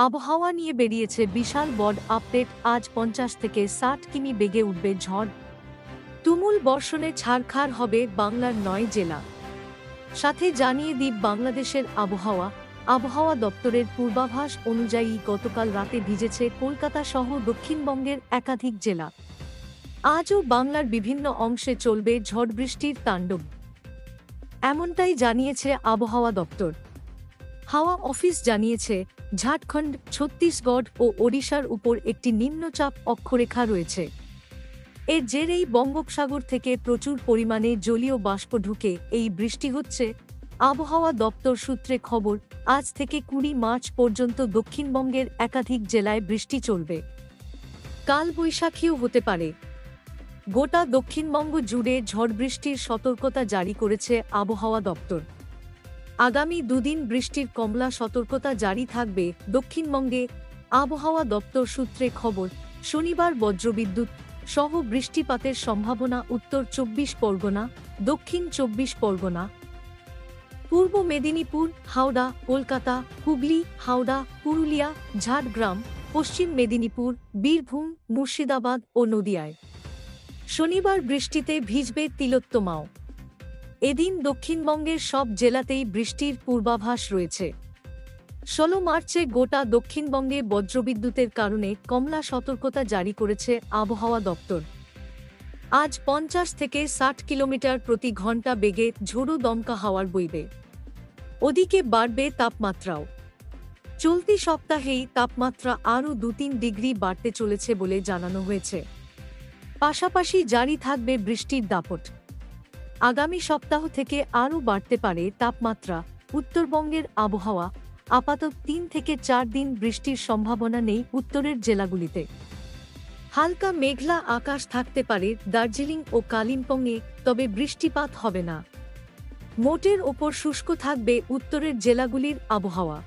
আবহাওয়া নিয়ে বেরিয়েছে বিশাল বড় আপডেট। আজ 50 থেকে 60 কিমি বেগে উঠবে ঝড়। তুমুল বর্ষণে ছারখার হবে বাংলার 9 জেলা। সাথে জানিয়ে দ্বীপ বাংলাদেশের আবহাওয়া দপ্তরের পূর্বাভাস অনুযায়ী গতকাল রাতে ভিজেছে কলকাতা সহ দক্ষিণবঙ্গের একাধিক জেলা। আজও বাংলার বিভিন্ন অংশে চলবে ঝড় বৃষ্টির তাণ্ডব, এমনটাই জানিয়েছে আবহাওয়া দপ্তর। হাওয়া অফিস জানিয়েছে, ঝাড়খণ্ড, ছত্তিশগড় ও ওড়িশার উপর একটি নিম্নচাপ অক্ষরেখা রয়েছে। এর জেরেই বঙ্গোপসাগর থেকে প্রচুর পরিমাণে জলীয় বাষ্প ঢুকে এই বৃষ্টি হচ্ছে। আবহাওয়া দপ্তর সূত্রে খবর, আজ থেকে 20 মার্চ পর্যন্ত দক্ষিণবঙ্গের একাধিক জেলায় বৃষ্টি চলবে। কাল বৈশাখীও হতে পারে। গোটা দক্ষিণবঙ্গ জুড়ে ঝড় বৃষ্টির সতর্কতা জারি করেছে আবহাওয়া দপ্তর। আগামী দুদিন বৃষ্টির কমলা সতর্কতা জারি থাকবে দক্ষিণবঙ্গে। আবহাওয়া দপ্তর সূত্রে খবর, শনিবার বজ্রবিদ্যুৎ সহ বৃষ্টিপাতের সম্ভাবনা উত্তর 24 পরগনা, দক্ষিণ 24 পরগনা, পূর্ব মেদিনীপুর, হাওড়া, কলকাতা, হুগলি, হাওড়া, পুরুলিয়া, ঝাড়গ্রাম, পশ্চিম মেদিনীপুর, বীরভূম, মুর্শিদাবাদ ও নদিয়ায়। শনিবার বৃষ্টিতে ভিজবে তিলোত্তমাও। এদিন দক্ষিণবঙ্গের সব জেলাতেই বৃষ্টির পূর্বাভাস রয়েছে। 16 মার্চে গোটা দক্ষিণবঙ্গে বজ্রবিদ্যুতের কারণে কমলা সতর্কতা জারি করেছে আবহাওয়া দপ্তর। আজ 50 থেকে 60 কিলোমিটার প্রতি ঘন্টা বেগে ঝোড়ো দমকা হাওয়ার বইবে। ওদিকে বাড়বে তাপমাত্রাও। চলতি সপ্তাহেই তাপমাত্রা আরও 2-3 ডিগ্রি বাড়তে চলেছে বলে জানানো হয়েছে। পাশাপাশি জারি থাকবে বৃষ্টির দাপট। আগামী সপ্তাহ থেকে আরও বাড়তে পারে তাপমাত্রা। উত্তরবঙ্গের আবহাওয়া, আপাতত 3 থেকে 4 দিন বৃষ্টির সম্ভাবনা নেই উত্তরের জেলাগুলিতে। হালকা মেঘলা আকাশ থাকতে পারে দার্জিলিং ও কালিম্পংয়ে, তবে বৃষ্টিপাত হবে না। মোটের ওপর শুষ্ক থাকবে উত্তরের জেলাগুলির আবহাওয়া।